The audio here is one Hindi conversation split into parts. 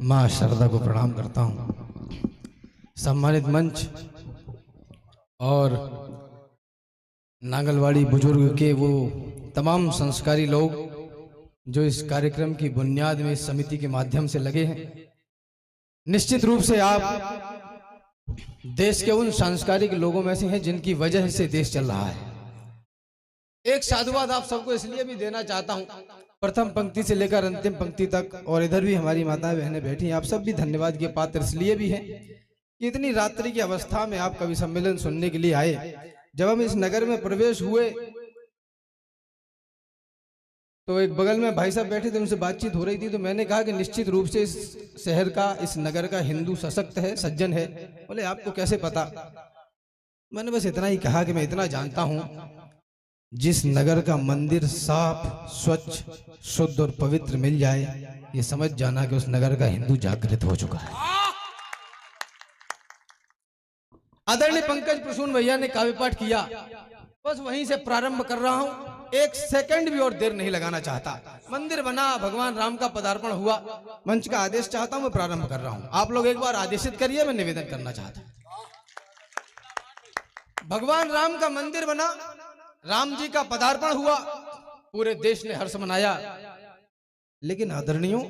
माँ शारदा को प्रणाम करता हूँ। सम्मानित मंच और नांगलवाड़ी बुजुर्ग के वो तमाम संस्कारी लोग जो इस कार्यक्रम की बुनियाद में इस समिति के माध्यम से लगे हैं। निश्चित रूप से आप देश के उन सांस्कृतिक लोगों में से हैं जिनकी वजह से देश चल रहा है। एक साधुवाद आप सबको इसलिए भी देना चाहता हूं, प्रथम पंक्ति से लेकर अंतिम पंक्ति तक, और इधर भी हमारी माताएं बहनें बैठी हैं, आप सब भी धन्यवाद के पात्र इसलिए भी हैं कि इतनी रात्रि की अवस्था में आप कवि सम्मेलन सुनने के लिए आए। जब हम इस नगर में प्रवेश हुए तो एक बगल में भाई साहब बैठे थे, उनसे बातचीत हो रही थी, तो मैंने कहा कि निश्चित रूप से इस शहर का, इस नगर का हिंदू सशक्त है, सज्जन है। बोले आपको कैसे पता? मैंने बस इतना ही कहा कि मैं इतना जानता हूं, जिस नगर का मंदिर साफ, स्वच्छ, शुद्ध और पवित्र मिल जाए, ये समझ जाना कि उस नगर का हिंदू जागृत हो चुका है। आदरणीय पंकज प्रसून भैया ने काव्य पाठ किया, बस वहीं से प्रारंभ कर रहा हूं। एक सेकंड भी और देर नहीं लगाना चाहता। मंदिर बना, भगवान राम का पदार्पण हुआ, मंच का आदेश चाहता हूं, मैं प्रारंभ कर रहा हूं। आप लोग एक बार आदेशित करिए, मैं निवेदन करना चाहता हूं। भगवान राम का मंदिर बना, राम जी का पदार्पण हुआ, पूरे देश ने हर्ष मनाया। लेकिन आदरणीयों,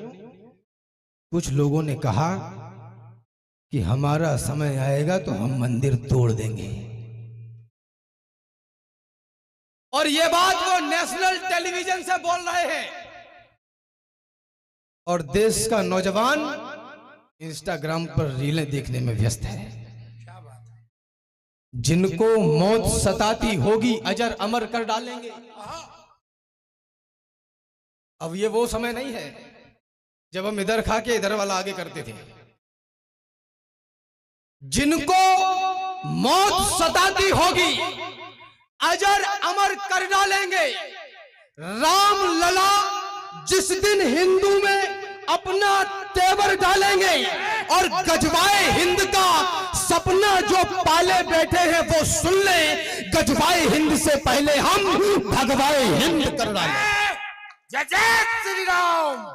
कुछ लोगों ने कहा कि हमारा समय आएगा तो हम मंदिर तोड़ देंगे, और ये बात वो नेशनल टेलीविजन से बोल रहे हैं। और देश का नौजवान इंस्टाग्राम पर रीलें देखने में व्यस्त है। जिनको मौत सताती होगी अजर अमर कर डालेंगे। अब ये वो समय नहीं है जब हम इधर खा के इधर वाला आगे करते थे। जिनको मौत सताती होगी अजर अमर कर डालेंगे। राम लला जिस दिन हिंदू में अपना तेवर डालेंगे और गजवाए हिंद का सपना जो पाले बैठे हैं वो सुन ले, गजवाए हिंद से पहले हम भगवाए हिंद कर डालेंगे। जय जय श्री राम।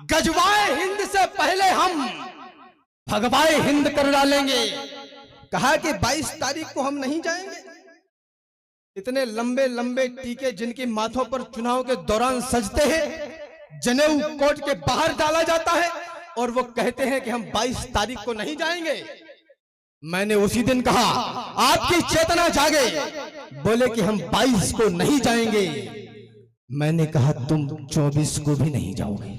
गजवाए हिंद से पहले हम भगवाए हिंद कर डालेंगे। कहा कि 22 तारीख को हम नहीं जाएंगे। इतने लंबे लंबे टीके जिनके माथों पर चुनाव के दौरान सजते हैं, जनेऊ कोर्ट के बाहर डाला जाता है, और वो कहते हैं कि हम 22 तारीख को नहीं जाएंगे। मैंने उसी दिन कहा, आपकी चेतना जागे, बोले कि हम 22 को नहीं जाएंगे। मैंने कहा तुम 24 को भी नहीं जाओगे।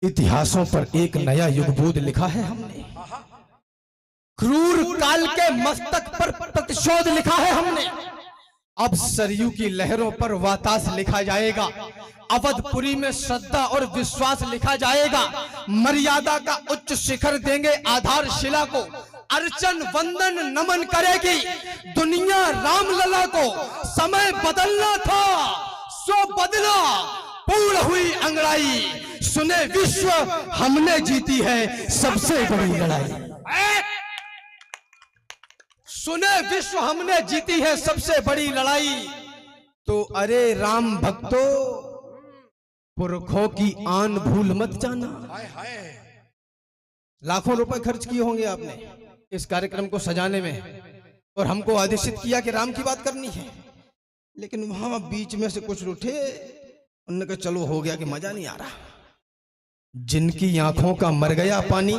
इतिहासों पर एक नया युगबोध लिखा है हमने। क्रूर काल के मस्तक पर प्रतिशोध लिखा है हमने। अब सरयू की लहरों पर वातास लिखा जाएगा। अवधपुरी में श्रद्धा और विश्वास लिखा जाएगा। मर्यादा का उच्च शिखर देंगे आधारशिला को। अर्चन वंदन नमन करेगी दुनिया रामलला को। समय बदलना था सो बदला, पूर्ण हुई अंगड़ाई। सुने विश्व हमने जीती है सबसे बड़ी लड़ाई। सुने विश्व हमने जीती है सबसे बड़ी लड़ाई। तो अरे राम भक्तों, पुरखों की आन भूल मत जाना। लाखों रुपए खर्च किए होंगे आपने इस कार्यक्रम को सजाने में, और हमको आदेशित किया कि राम की बात करनी है। लेकिन वहां बीच में से कुछ उठे, उन्होंने कहा चलो हो गया कि मजा नहीं आ रहा। जिनकी आंखों का मर गया पानी,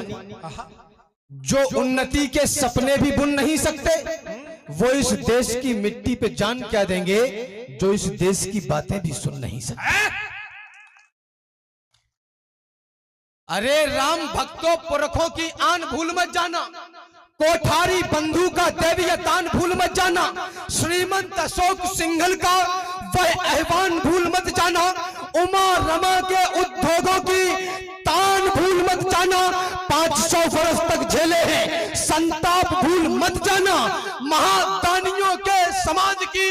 जो उन्नति के सपने भी बुन नहीं सकते, वो इस देश की मिट्टी पे जान क्या देंगे जो इस देश की बातें भी सुन नहीं सकते। अरे राम भक्तों, पुरखों की आन भूल मत जाना। कोठारी बंधु का दैवीय दान भूल मत जाना। श्रीमंत अशोक सिंघल का वह आह्वान भूल मत जाना। उमा रमा के उद्योगों की तान भूल मत जाना। 500 वर्ष तक झेले हैं संताप भूल मत जाना। महादानियों के समाज की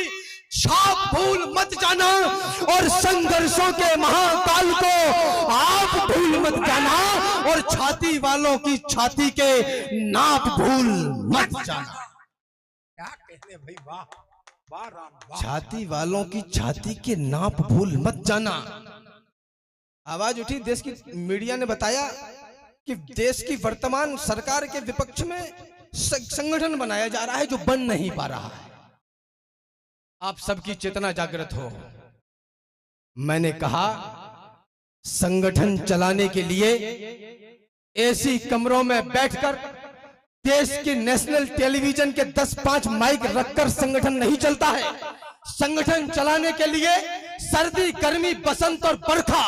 छाप भूल मत जाना, और संघर्षों के महाकाल को आप भूल मत जाना, और छाती वालों की छाती के नाप भूल मत जाना। क्या कहते भाई, वाह। छाती वालों की छाती के नाप भूल मत जाना। आवाज उठी, देश की मीडिया ने बताया कि देश की वर्तमान सरकार के विपक्ष में संगठन बनाया जा रहा है जो बन नहीं पा रहा है। आप सबकी चेतना जागृत हो। मैंने कहा संगठन चलाने के लिए एसी कमरों में बैठकर देश के नेशनल टेलीविजन के 10-5 माइक रखकर संगठन नहीं चलता है। संगठन चलाने के लिए सर्दी, गर्मी, बसंत और बरखा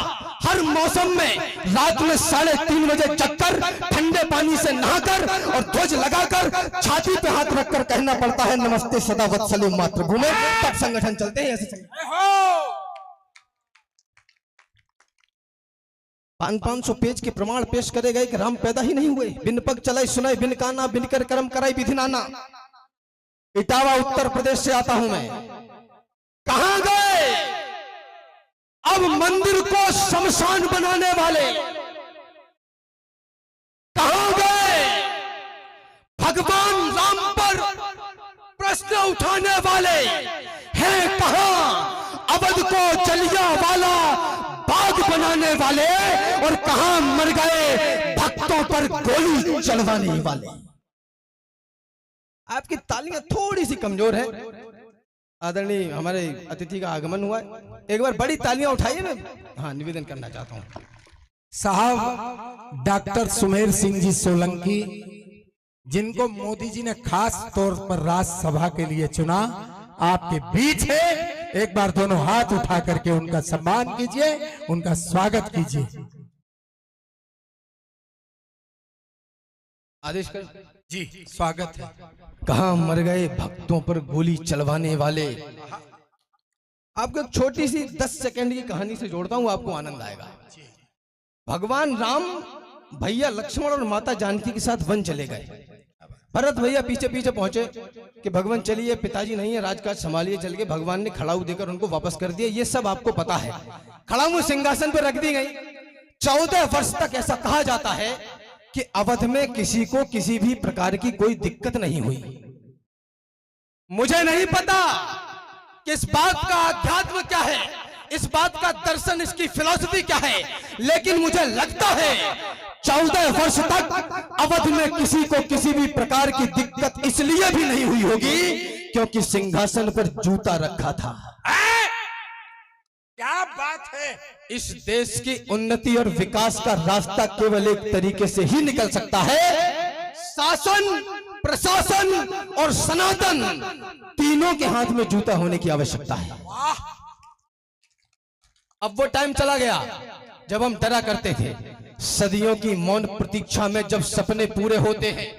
हर मौसम में रात में 3:30 बजे जगकर ठंडे पानी से नहाकर और ध्वज लगाकर छाती पे हाथ रखकर कहना पड़ता है नमस्ते सदा वत्सले मातृभूमि, तब संगठन चलते हैं। ऐसे 500 पेज के प्रमाण पेश करे गए कि राम पैदा ही नहीं हुए। बिन पग चलाई सुनाई बिन काना, बिन कर कर्म कराई विधि नाना। इटावा उत्तर प्रदेश से आता हूं मैं। कहां गए अब मंदिर को शमशान बनाने वाले? कहां गए भगवान राम पर प्रश्न उठाने वाले? हैं कहां अवध को जलियांवाला बाग बनाने वाले? और कहां मर गए भक्तों पर गोली चलवाने वाले? आपकी तालियां थोड़ी सी कमजोर है। आदरणीय हमारे अतिथि का आगमन हुआ है, एक बार बड़ी तालियां उठाइए। मैं हाँ निवेदन करना चाहता हूं। साहब डॉक्टर सुमेर सिंह जी सोलंकी, जिनको मोदी जी ने खास तौर पर राज्यसभा के लिए चुना, आपके बीच है। एक बार दोनों हाथ उठा करके उनका सम्मान कीजिए, उनका स्वागत कीजिए। आदेश कर जी, स्वागत है। कहां मर गए भक्तों पर गोली चलवाने वाले? आपको एक छोटी सी 10 सेकंड की कहानी से जोड़ता हूं, आपको आनंद आएगा। भगवान राम भैया लक्ष्मण और माता जानकी के साथ वन चले गए। भरत भैया पीछे पीछे पहुंचे कि भगवान चलिए, पिताजी नहीं है, राजकाज संभालिए। चल के भगवान ने खड़ाऊ देकर उनको वापस कर दिया। ये सब आपको पता है। खड़ाऊ सिंहासन पर रख दी गई। 14 वर्ष तक ऐसा कहा जाता है कि अवध में किसी को किसी भी प्रकार की कोई दिक्कत नहीं हुई। मुझे नहीं पता कि इस बात का अध्यात्म क्या है, इस बात का दर्शन, इसकी फिलॉसफी क्या है, लेकिन मुझे लगता है 14 वर्ष तक अवध में किसी को किसी भी प्रकार की दिक्कत इसलिए भी नहीं हुई होगी क्योंकि सिंहासन पर जूता रखा था। क्या बात है! इस देश की उन्नति और विकास का रास्ता केवल एक तरीके से ही निकल सकता है, शासन, प्रशासन और सनातन तीनों के हाथ में जूता होने की आवश्यकता है। अब वो टाइम चला गया जब हम डरा करते थे। सदियों की मौन प्रतीक्षा में जब सपने पूरे होते हैं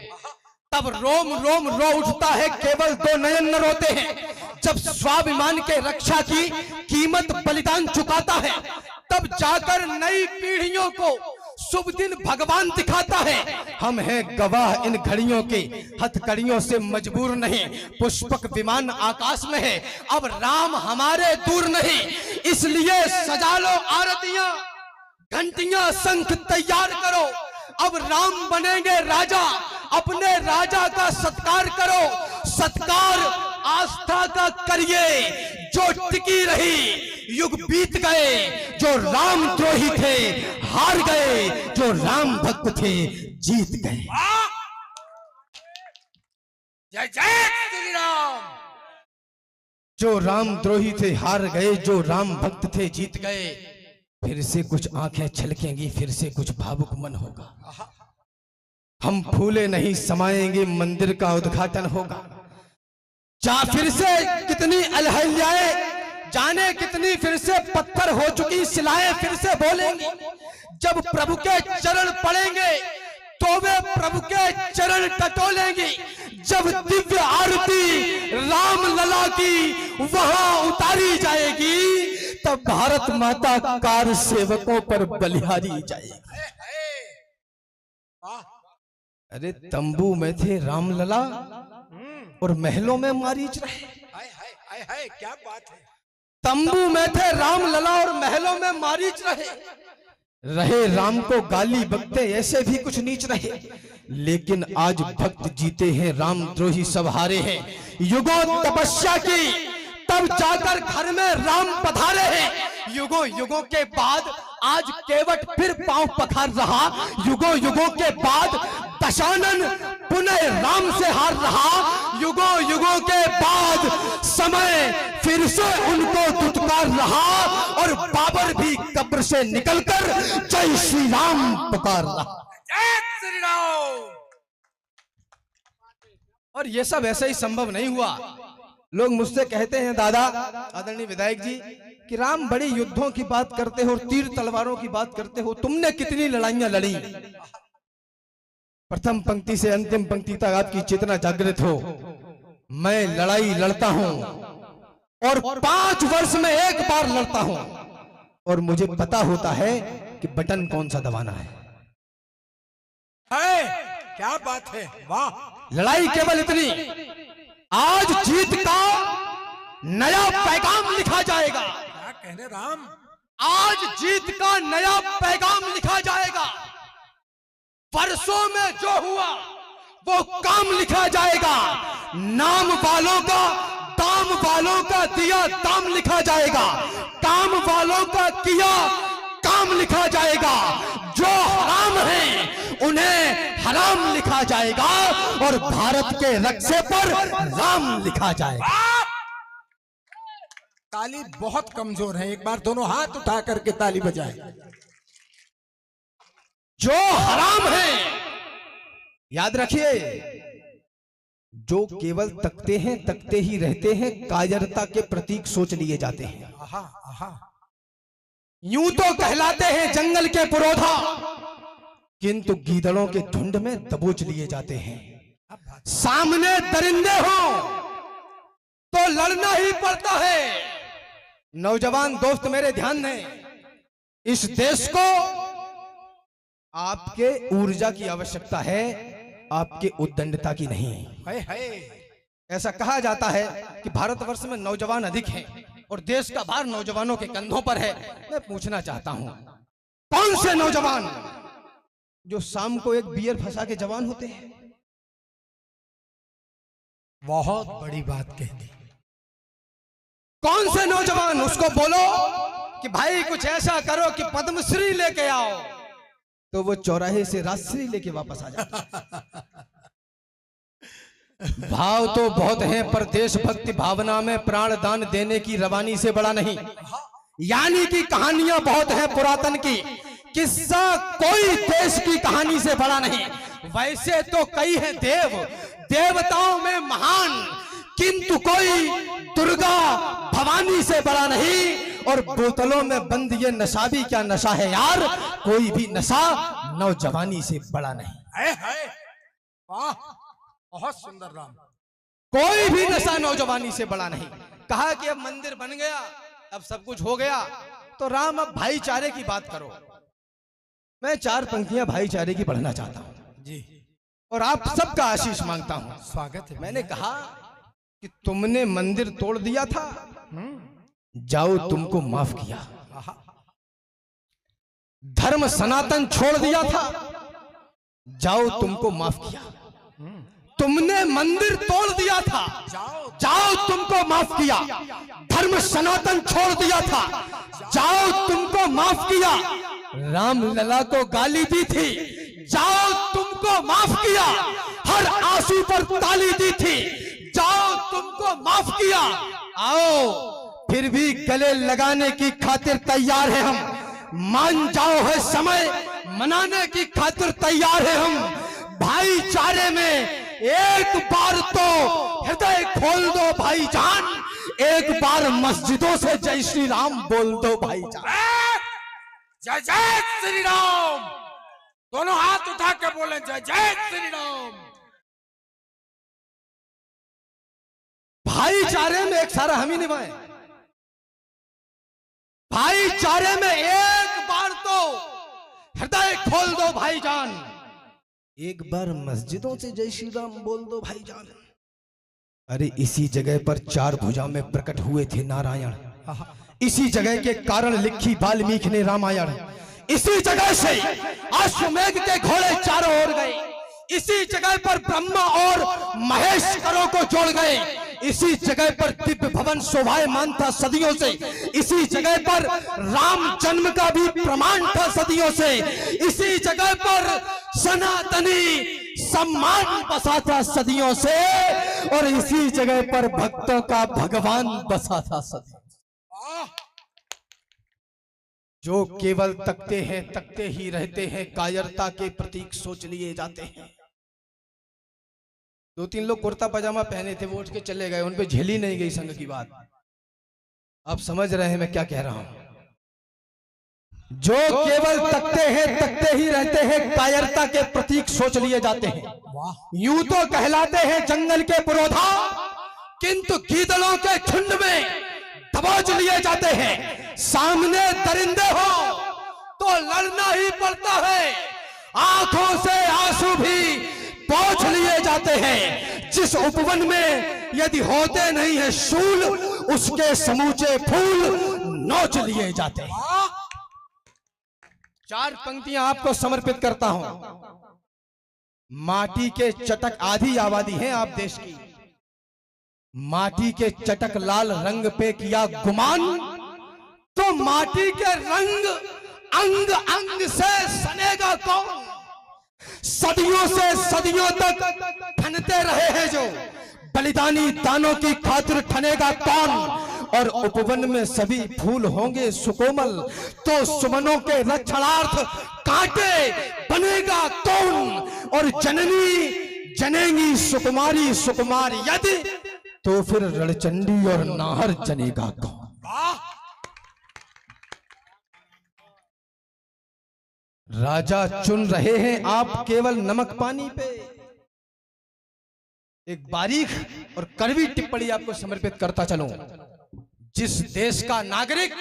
तब रोम रोम रो उठता है, केवल 2 नयन न रोते हैं। जब स्वाभिमान के रक्षा की कीमत बलिदान चुकाता है तब जाकर नई पीढ़ियों को शुभ दिन भगवान दिखाता है। हम हैं गवाह इन घड़ियों के, हथकड़ियों से मजबूर नहीं। पुष्पक विमान आकाश में है, अब राम हमारे दूर नहीं। इसलिए सजा लो आरतियां, घंटियां, शंख तैयार करो। अब राम बनेंगे राजा, अपने राजा का सत्कार करो। सत्कार आस्था का करिए जो टिकी रही। युग बीत गए, जो राम द्रोही थे हार गए, जो राम भक्त थे जीत गए। जय जय श्री राम। जो राम द्रोही थे हार गए, जो राम भक्त थे जीत गए। फिर से कुछ आंखें छलकेंगी, फिर से कुछ भावुक मन होगा। हम फूले नहीं समाएंगे, मंदिर का उद्घाटन होगा। फिर से कितनी अलहल्याएं, जाने कितनी फिर से पत्थर हो चुकी शिलाएं फिर से बोलेंगी। जब प्रभु के चरण पड़ेंगे तो वे प्रभु के चरण टटोलेंगी। जब दिव्य आरती राम लला की वहां उतारी जाएगी तब भारत माता कार सेवकों पर बलिहारी जाएगी। अरे तंबू में थे राम लला और महलों में मारीच रहे। क्या बात है! तंबू में थे राम लला और महलों में मारीच रहे राम को गाली बकते ऐसे भी कुछ नीच रहे। लेकिन आज भक्त जीते हैं, राम द्रोही सब हारे हैं। युगों तपस्या की तब जाकर घर में राम पधारे हैं। युगों युगों के बाद आज केवट फिर पांव पखार रहा। युगों युगों के बाद दशानन पुनः राम से हार रहा। युगों युगों के बाद समय फिर से उनको दुत्कार रहा और बाबर भी कब्र से निकलकर जय श्री राम पुकार रहा। जय श्री राम। और ये सब ऐसे ही संभव नहीं हुआ। लोग मुझसे कहते हैं दादा आदरणीय विधायक जी कि राम बड़ी युद्धों की बात करते हो और तीर तलवारों की बात करते हो, तुमने कितनी लड़ाइयां लड़ी। प्रथम पंक्ति से अंतिम पंक्ति तक आपकी चेतना जागृत हो। मैं लड़ाई लड़ता हूं और 5 वर्ष में एक बार लड़ता हूं और मुझे पता होता है कि बटन कौन सा दबाना है। क्या बात है, वाह। लड़ाई केवल इतनी, आज जीत का नया पैगाम लिखा जाएगा। क्या कहने राम, आज जीत का नया पैगाम लिखा जाएगा। वर्षों में जो हुआ वो काम लिखा जाएगा। नाम वालों का दाम वालों का दिया दाम लिखा जाएगा। काम वालों का किया काम लिखा जाएगा। जो हराम है उन्हें हराम लिखा जाएगा और भारत के रक्शे पर राम लिखा जाएगा। ताली बहुत कमजोर है, एक बार दोनों हाथ उठा करके ताली बजाएं। जो हराम है, याद रखिए, जो केवल तकते ही रहते हैं, कायरता के प्रतीक सोच लिए जाते हैं। आहा, आहा। यूं तो कहलाते हैं जंगल के पुरोधा, किंतु गीदड़ों के झुंड में दबोच लिए जाते हैं। सामने दरिंदे हो तो लड़ना ही पड़ता है। नौजवान दोस्त मेरे ध्यान दें, इस देश को आपके ऊर्जा की आवश्यकता है, आपके उद्दंडता की नहीं। ऐसा कहा जाता है कि भारतवर्ष में नौजवान अधिक हैं और देश का भार नौजवानों के कंधों पर है। मैं पूछना चाहता हूं, कौन से नौजवान जो शाम को एक बियर फंसा के जवान होते हैं? बहुत बड़ी बात कह दी। कौन से नौजवान, उसको बोलो कि भाई कुछ ऐसा करो कि पद्मश्री लेके आओ, तो वो चौराहे से राजश्री लेके वापस आ जाता। भाव तो बहुत हैं पर देशभक्ति भावना में प्राण दान देने की रवानी से बड़ा नहीं। यानी कि कहानियां बहुत हैं पुरातन की, किस्सा कोई देश की कहानी से बड़ा नहीं। वैसे तो कई है देवताओं में महान, किंतु कोई दुर्गा भवानी से बड़ा नहीं। और बोतलों में बंद ये नशा भी क्या नशा है यार, कोई भी नशा नौजवानी से बड़ा नहीं। वाह, बहुत सुंदर राम। कोई भी नशा नौजवानी से बड़ा नहीं। कहा कि अब मंदिर बन गया, अब सब कुछ हो गया, तो राम अब भाईचारे की बात करो। मैं 4 पंक्तियां भाईचारे की पढ़ना चाहता हूं जी, और आप सबका आशीष मांगता हूं। स्वागत है। मैंने कहा कि तुमने मंदिर तोड़ दिया था, जाओ तुमको माफ किया। धर्म सनातन छोड़ दिया था, जाओ तुमको माफ किया। तुमने मंदिर तोड़ दिया था, जाओ तुमको माफ किया। धर्म सनातन छोड़ दिया था, जाओ तुमको माफ किया। राम लला को गाली दी थी, जाओ तुमको माफ किया। हर आंसू पर ताली दी थी, जाओ तुमको माफ किया। आओ फिर भी गले लगाने की खातिर तैयार है हम। मान जाओ है समय मनाने की खातिर तैयार है हम। भाईचारे में एक बार तो हृदय खोल दो भाईजान, एक बार मस्जिदों से जय श्री राम बोल दो भाईजान। जय जय श्री राम। दोनों हाथ उठा के बोले जय जय श्री राम। भाईचारे में एक सारा हम ही निभाएं। भाईचारे में एक बार तो हृदय खोल दो भाईजान, एक बार मस्जिदों से जय श्री राम बोल दो भाईजान। अरे इसी जगह पर 4 भुजा में प्रकट हुए थे नारायण, इसी जगह के कारण लिखी वाल्मीकि ने रामायण। इसी जगह से अश्वमेध के घोड़े चारों ओर गए, इसी जगह पर ब्रह्मा और महेश करों को जोड़ गए, इसी जगह पर दिव्य भवन शोभायमान था सदियों से, इसी जगह पर राम जन्म का भी प्रमाण था सदियों से, इसी जगह पर सनातनी सम्मान बसा था सदियों से, और इसी जगह पर भक्तों का भगवान बसा था सदियों से। जो केवल तकते ही रहते हैं, कायरता के प्रतीक सोच लिए जाते हैं। 2-3 लोग कुर्ता पजामा पहने थे, वो उठ के चले गए, उन पे झेली नहीं गई संघ की बात। आप समझ रहे हैं मैं क्या कह रहा हूं? जो केवल तकते ही रहते हैं, कायरता के प्रतीक सोच लिए जाते हैं। यूं तो कहलाते हैं जंगल के पुरोधा, किंतु गीदड़ों के झुंड में दबोच लिए जाते हैं। सामने दरिंदे हो तो लड़ना ही पड़ता है, आंखों से आंसू भी पोंछ लिए जाते हैं। जिस उपवन में यदि होते नहीं है शूल, उसके समूचे फूल नोच लिए जाते हैं। 4 पंक्तियां आपको समर्पित करता हूं। माटी के चटक आधी आबादी है आप देश की, माटी के चटक लाल रंग पे किया गुमान, तो माटी के रंग अंग अंग से सनेगा कौन? सदियों से सदियों तक ठनते रहे हैं जो बलिदानी दानों की खातिर ठनेगा कौन? और उपवन में सभी फूल होंगे सुकोमल, तो सुमनों के रक्षणार्थ कांटे बनेगा कौन? और जननी जनेगी सुकुमारी सुकुमार यदि, तो फिर रणचंडी और नाहर जनेगा कौन? राजा चुन रहे हैं आप केवल नमक पानी पे। एक बारीक और कड़वी टिप्पणी आपको समर्पित करता चलूं। जिस देश का नागरिक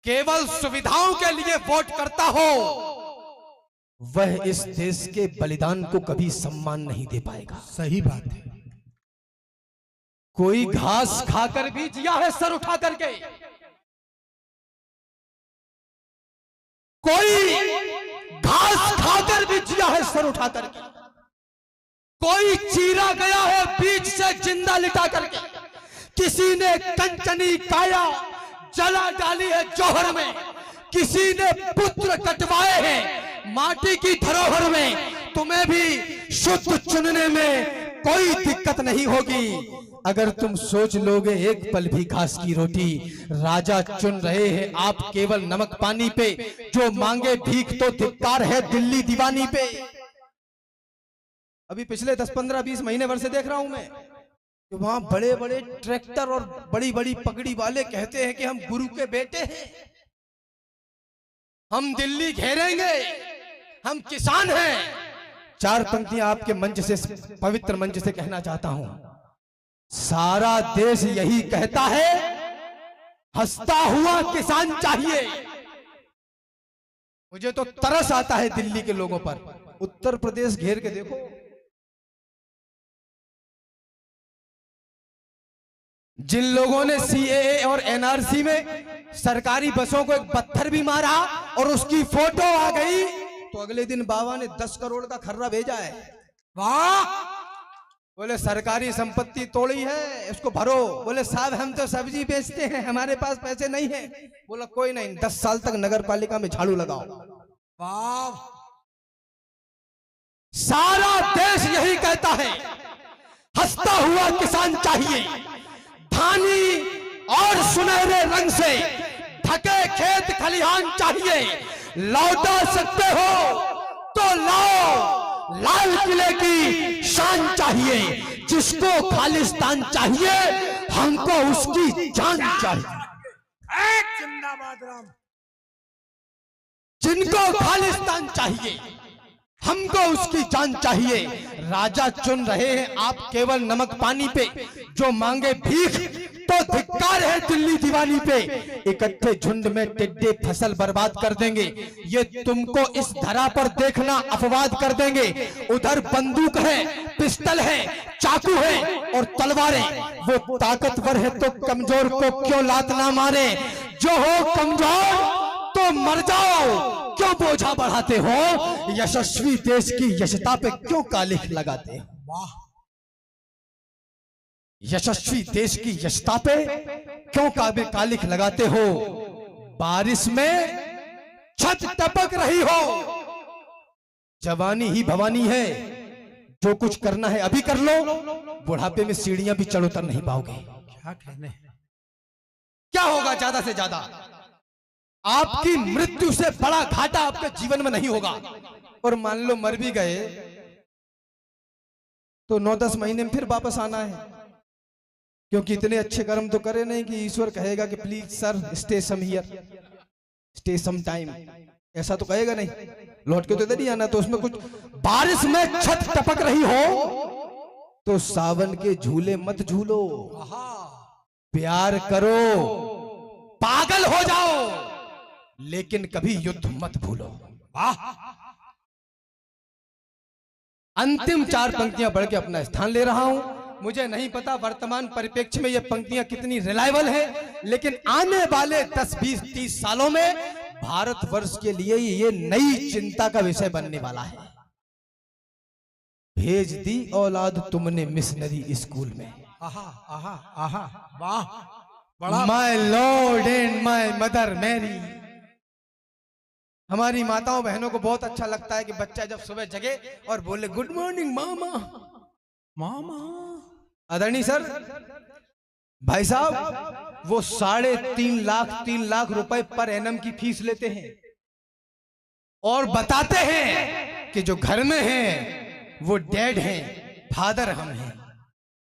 केवल सुविधाओं के लिए वोट करता हो, वह इस देश के बलिदान को कभी सम्मान नहीं दे पाएगा। सही बात है। कोई घास खाकर भी जिया है सर उठा करके, कोई घास खाकर भी जिया है सर उठा करके, कोई चीरा गया है बीच से जिंदा लिटा करके, किसी ने कंचनी काया जला डाली है जौहर में, किसी ने पुत्र कटवाए हैं माटी की धरोहर में। तुम्हें भी शुद्ध चुनने में कोई दिक्कत नहीं होगी अगर तुम सोच लोगे एक पल भी घास की रोटी। राजा चुन रहे हैं आप केवल नमक पानी पे, जो मांगे भीख तो धिक्कार है दिल्ली दीवानी पे। अभी पिछले 10, 15, 20 महीने भर से देख रहा हूं मैं कि वहां बड़े बड़े ट्रैक्टर और बड़ी बड़ी पगड़ी वाले कहते हैं कि हम गुरु के बेटे हैं, हम दिल्ली घेरेंगे, हम किसान हैं। 4 पंक्तियां आपके मंच से, पवित्र मंच से कहना चाहता हूं। सारा देश यही कहता है, हंसता हुआ किसान चाहिए। मुझे तो तरस आता है दिल्ली के लोगों पर। उत्तर प्रदेश घेर के देखो, जिन लोगों ने सीएए और एनआरसी में सरकारी बसों को एक पत्थर भी मारा और उसकी फोटो आ गई, तो अगले दिन बाबा ने 10 करोड़ का खर्रा भेजा है। वाह! बोले सरकारी संपत्ति तोड़ी है, इसको भरो। बोले साहब हम तो सब्जी बेचते हैं, हमारे पास पैसे नहीं है। बोला कोई नहीं, 10 साल तक नगर पालिका में झाड़ू लगाओ। वाह! सारा देश यही कहता है, हंसता हुआ किसान चाहिए, धानी और सुनहरे रंग से ढके खेत खलिहान चाहिए। लौटा सकते हो तो लाओ, लाल किले की शान चाहिए। जिसको खालिस्तान चाहिए, हमको उसकी जान चाहिए। जिंदाबाद राम। जिनको खालिस्तान चाहिए, हमको उसकी जान चाहिए। राजा चुन रहे हैं आप केवल नमक पानी पे, जो मांगे भीख तो धिक्कार है दिल्ली दीवानी पे। इकट्ठे झुंड में टिड्डे फसल बर्बाद कर देंगे, ये तुमको इस धरा पर देखना अपवाद कर देंगे। उधर बंदूक है, पिस्टल है, चाकू है और तलवारें। वो ताकतवर है तो कमजोर को क्यों लात ना मारे। जो हो कमजोर तो मर जाओ, क्यों बोझा बढ़ाते हो। यशस्वी देश की यशता पे क्यों कालिख लगाते हो। वाह! यशस्वी देश की यशता पे क्यों काबे कालिख लगाते हो? बारिश में छत टपक रही हो। जवानी ही भवानी है, जो कुछ करना है अभी कर लो, बुढ़ापे में सीढ़ियां भी चढ़ उतर नहीं पाओगे। क्या कहने? क्या होगा ज्यादा से ज्यादा? आपकी मृत्यु से बड़ा घाटा आपके जीवन में नहीं होगा। और मान लो मर भी गए तो 9-10 महीने में फिर वापस आना है, क्योंकि इतने अच्छे कर्म तो करे नहीं कि ईश्वर कहेगा कि please sir stay some here, stay some time, ऐसा तो कहेगा नहीं, लौट के तो इधर ही आना। तो उसमें कुछ, बारिश में छत टपक रही हो तो सावन के झूले मत झूलो, प्यार करो, पागल हो जाओ, लेकिन कभी युद्ध मत भूलो। अंतिम 4 पंक्तियां पढ़ के अपना स्थान ले रहा हूं। मुझे नहीं पता वर्तमान परिप्रेक्ष्य में ये पंक्तियां कितनी रिलायबल है, लेकिन आने वाले 10, 20, 30 सालों में भारतवर्ष के लिए ये नई चिंता का विषय बनने वाला है। भेज दी औलाद तुमने मिशनरी स्कूल में। आहा आहा आहा, वाह, बड़ा। My lord and my mother Mary. हमारी माताओं बहनों को बहुत अच्छा लगता है कि बच्चा जब सुबह जगे और बोले गुड मॉर्निंग मामा। मामा आदरणीय सर, भाई साहब, वो 3.5 लाख रुपए पर एनम की फीस लेते हैं और बताते हैं कि जो घर में हैं वो डैड हैं, फादर हम हैं।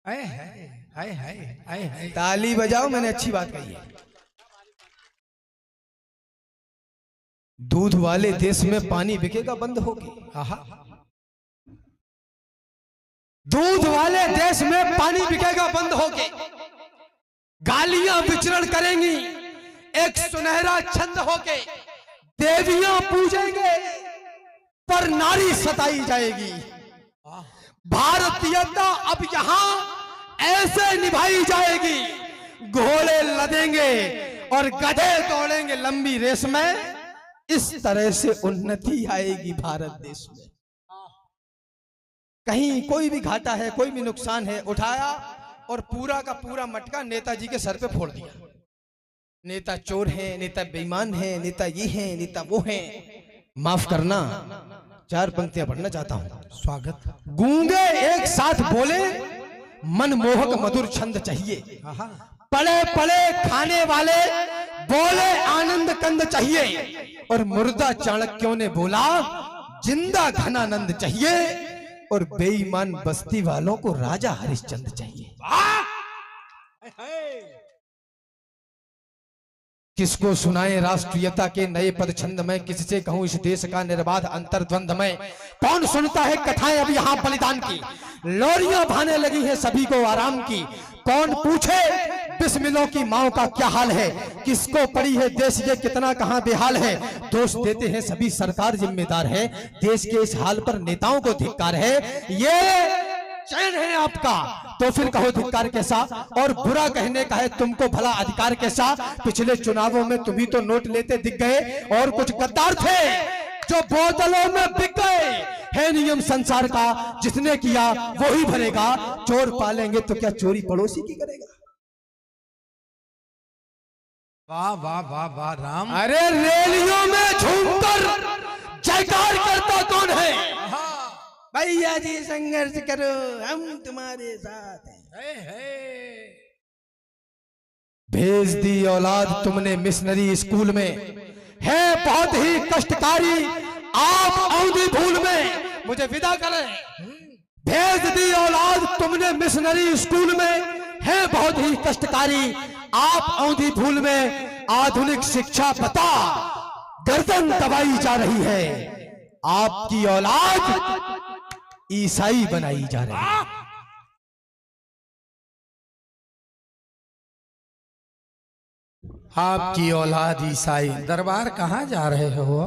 आए हाय हाय हाय हाय हाय, ताली बजाओ, मैंने अच्छी बात कही है। दूध वाले देश में पानी बिकेगा बंद होगी। आहा, दूध वाले देश में पानी बिकेगा बंद होके, गालियां विचरण करेंगी, एक सुनहरा छंद होके देवियां पूजेंगे पर नारी सताई जाएगी। भारतीयता अब यहां ऐसे निभाई जाएगी, घोड़े लदेंगे और गधे दौड़ेंगे लंबी रेस में। इस तरह से उन्नति आएगी भारत देश में। कहीं कोई भी घाटा है, कोई भी नुकसान है, उठाया और पूरा का पूरा मटका नेताजी के सर पे फोड़ दिया। नेता चोर हैं, नेता बेईमान हैं, नेता ये हैं, नेता वो हैं। माफ करना, 4 पंक्तियां पढ़ना चाहता हूं। स्वागत। गूंगे एक साथ बोले, मनमोहक मधुर छंद चाहिए। पड़े पड़े खाने वाले बोले आनंद कंद चाहिए। और मुर्दा चाणक्यों ने बोला जिंदा घनानंद चाहिए। और बेईमान बस्ती वालों को राजा हरिश्चंद्र चाहिए। किसको सुनाए राष्ट्रीयता के नए पद छंद में, किससे कहूं इस देश का निर्बाध अंतर्द्वंद में। कौन सुनता है कथाएं अब यहाँ बलिदान की, लोरियां भाने लगी हैं सभी को आराम की। कौन पूछे बिस्मिलों की माओ का क्या हाल है, किसको पड़ी है देश ये कितना कहां बेहाल है। दोष देते हैं सभी सरकार जिम्मेदार है, देश के इस हाल पर नेताओं को धिक्कार है। ये चैन है आपका तो फिर कहो धिक्कार कैसा, और बुरा कहने का है तुमको भला अधिकार कैसा। पिछले चुनावों में तुम ही तो नोट लेते दिख गए, और कुछ गद्दार थे जो बोतलों में बिक गए। है नियम संसार का, जिसने किया वो ही भरेगा। चोर पालेंगे तो क्या चोरी पड़ोसी की करेगा। वाह वाह वाह वाह राम। अरे रैलियों में झूमकर जयकार करता कौन है। भैया जी संघर्ष करो, हम तुम्हारे साथ हैं। भेज दी औलाद तुमने मिशनरी स्कूल में, है बहुत ही कष्टकारी आप औंधी भूल में। मुझे विदा करें। भेज दी औलाद तुमने मिशनरी स्कूल में, है बहुत ही कष्टकारी आप औंधी भूल में। आधुनिक शिक्षा बता गर्दन दबाई जा रही है, आपकी औलाद ईसाई बनाई जा रही है। आपकी औलाद ईसाई। दरबार कहाँ जा रहे हो?